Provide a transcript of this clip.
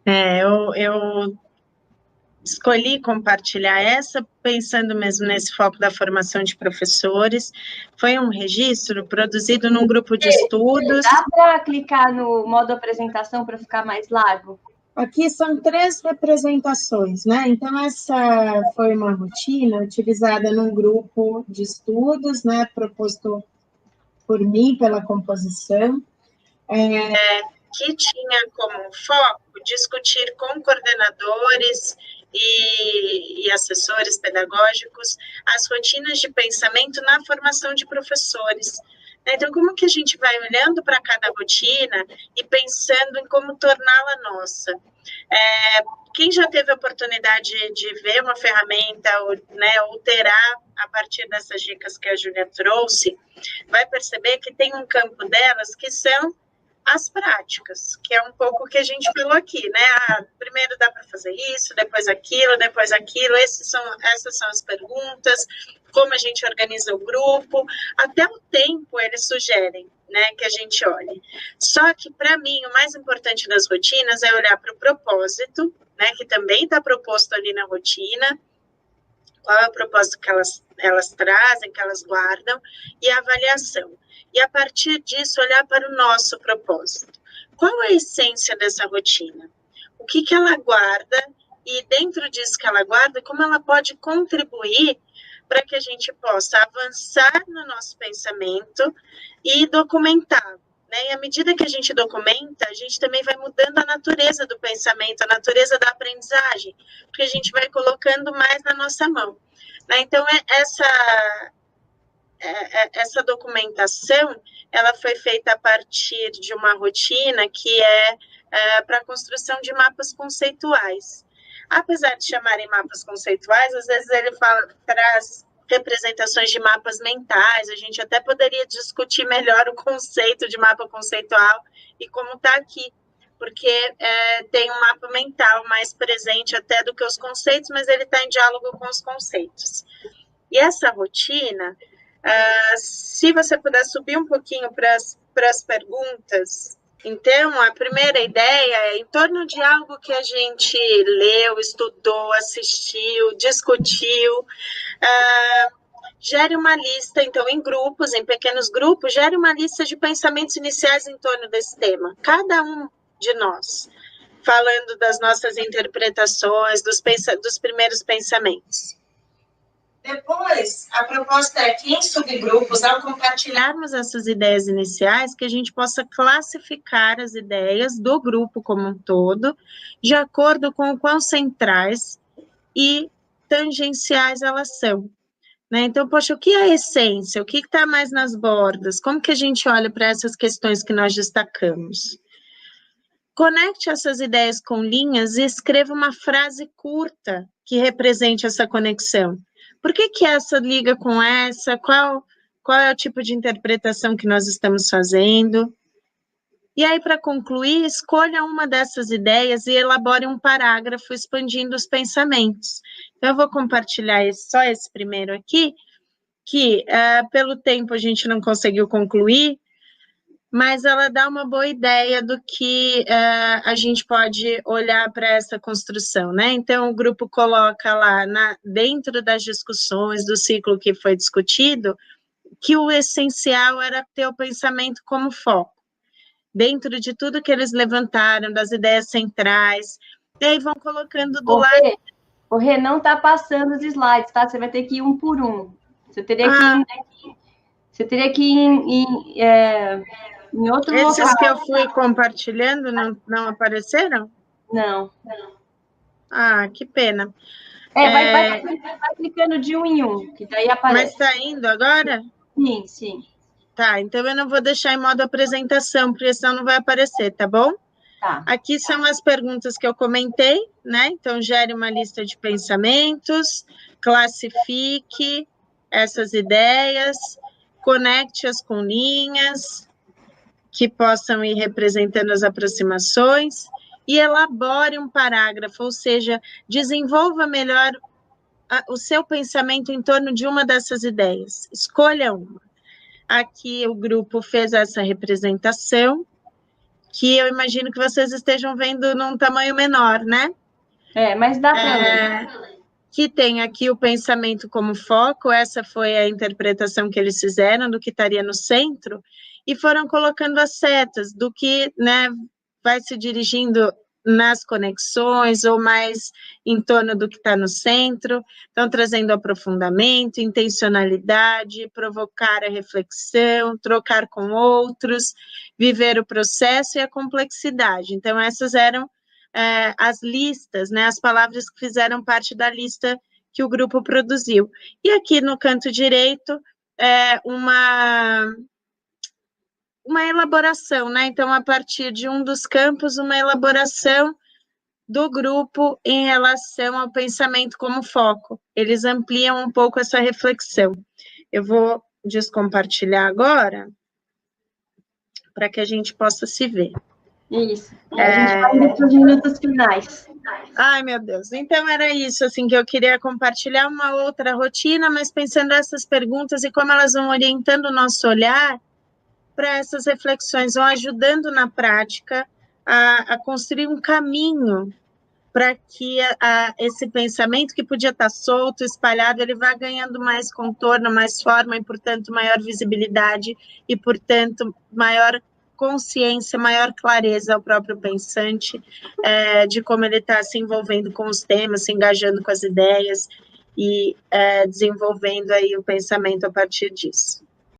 Eu escolhi compartilhar essa, pensando mesmo nesse foco da formação de professores. Foi um registro produzido num grupo de estudos. Dá para clicar no modo apresentação para ficar mais largo? Aqui são 3 representações, né? Então, essa foi uma rotina utilizada num grupo de estudos, né? Proposto por mim, pela composição, que tinha como foco discutir com coordenadores e assessores pedagógicos as rotinas de pensamento na formação de professores. Então, como que a gente vai olhando para cada rotina e pensando em como torná-la nossa? Quem já teve a oportunidade de ver uma ferramenta, ou terá, a partir dessas dicas que a Júlia trouxe, vai perceber que tem um campo delas que são as práticas, que é um pouco o que a gente falou aqui, né? Primeiro dá para fazer isso, depois aquilo, essas são as perguntas, como a gente organiza o grupo, até o tempo eles sugerem, né, que a gente olhe. Só que, para mim, o mais importante das rotinas é olhar para o propósito, né, que também está proposto ali na rotina, qual é o propósito que elas trazem, que elas guardam, e a avaliação. E, a partir disso, olhar para o nosso propósito. Qual é a essência dessa rotina? O que ela guarda, e dentro disso que ela guarda, como ela pode contribuir para que a gente possa avançar no nosso pensamento e documentar. E à medida que a gente documenta, a gente também vai mudando a natureza do pensamento, a natureza da aprendizagem, porque a gente vai colocando mais na nossa mão. Então, essa documentação, ela foi feita a partir de uma rotina que para a construção de mapas conceituais. Apesar de chamarem mapas conceituais, às vezes ele traz representações de mapas mentais, a gente até poderia discutir melhor o conceito de mapa conceitual e como está aqui, porque tem um mapa mental mais presente até do que os conceitos, mas ele está em diálogo com os conceitos. E essa rotina, se você puder subir um pouquinho para as perguntas. Então, a primeira ideia é em torno de algo que a gente leu, estudou, assistiu, discutiu, gere uma lista, então, em grupos, em pequenos grupos, gere uma lista de pensamentos iniciais em torno desse tema. Cada um de nós, falando das nossas interpretações, dos primeiros pensamentos. Depois, a proposta é que em subgrupos, ao compartilharmos essas ideias iniciais, que a gente possa classificar as ideias do grupo como um todo, de acordo com o quão centrais e tangenciais elas são. Então, poxa, o que é a essência? O que está mais nas bordas? Como que a gente olha para essas questões que nós destacamos? Conecte essas ideias com linhas e escreva uma frase curta que represente essa conexão. Por que essa liga com essa? Qual é o tipo de interpretação que nós estamos fazendo? E aí, para concluir, escolha uma dessas ideias e elabore um parágrafo expandindo os pensamentos. Então, eu vou compartilhar só esse primeiro aqui, que pelo tempo a gente não conseguiu concluir, mas ela dá uma boa ideia do que a gente pode olhar para essa construção, né? Então, o grupo coloca lá, dentro das discussões do ciclo que foi discutido, que o essencial era ter o pensamento como foco, dentro de tudo que eles levantaram, das ideias centrais, e aí vão colocando do lado... O Rê não está passando os slides, tá? Você vai ter que ir um por um. Você teria que ir em outro local. Esses que eu fui compartilhando não apareceram? Não. Que pena. Vai clicando de um em um, que daí aparece. Mas está indo agora? Sim. Tá, então eu não vou deixar em modo apresentação, porque senão não vai aparecer, tá bom? Tá. Aqui são as perguntas que eu comentei, né? Então, gere uma lista de pensamentos, classifique essas ideias, conecte-as com linhas que possam ir representando as aproximações e elabore um parágrafo, ou seja, desenvolva melhor o seu pensamento em torno de uma dessas ideias. Escolha uma. Aqui o grupo fez essa representação, que eu imagino que vocês estejam vendo num tamanho menor, né? Mas dá para ler. Que tem aqui o pensamento como foco, essa foi a interpretação que eles fizeram do que estaria no centro, e foram colocando as setas do que, né, vai se dirigindo nas conexões ou mais em torno do que está no centro, estão trazendo aprofundamento, intencionalidade, provocar a reflexão, trocar com outros, viver o processo e a complexidade. Então, essas eram as listas, né, as palavras que fizeram parte da lista que o grupo produziu. E aqui no canto direito, uma elaboração, né? Então, a partir de um dos campos, uma elaboração do grupo em relação ao pensamento como foco. Eles ampliam um pouco essa reflexão. Eu vou descompartilhar agora, para que a gente possa se ver. Isso. A gente vai indo para os minutos finais. Ai, meu Deus. Então, era isso, assim, que eu queria compartilhar uma outra rotina, mas pensando nessas perguntas e como elas vão orientando o nosso olhar para essas reflexões, vão ajudando na prática a construir um caminho para que esse pensamento que podia estar solto, espalhado, ele vá ganhando mais contorno, mais forma e, portanto, maior visibilidade e, portanto, maior consciência, maior clareza ao próprio pensante de como ele está se envolvendo com os temas, se engajando com as ideias e desenvolvendo aí o pensamento a partir disso.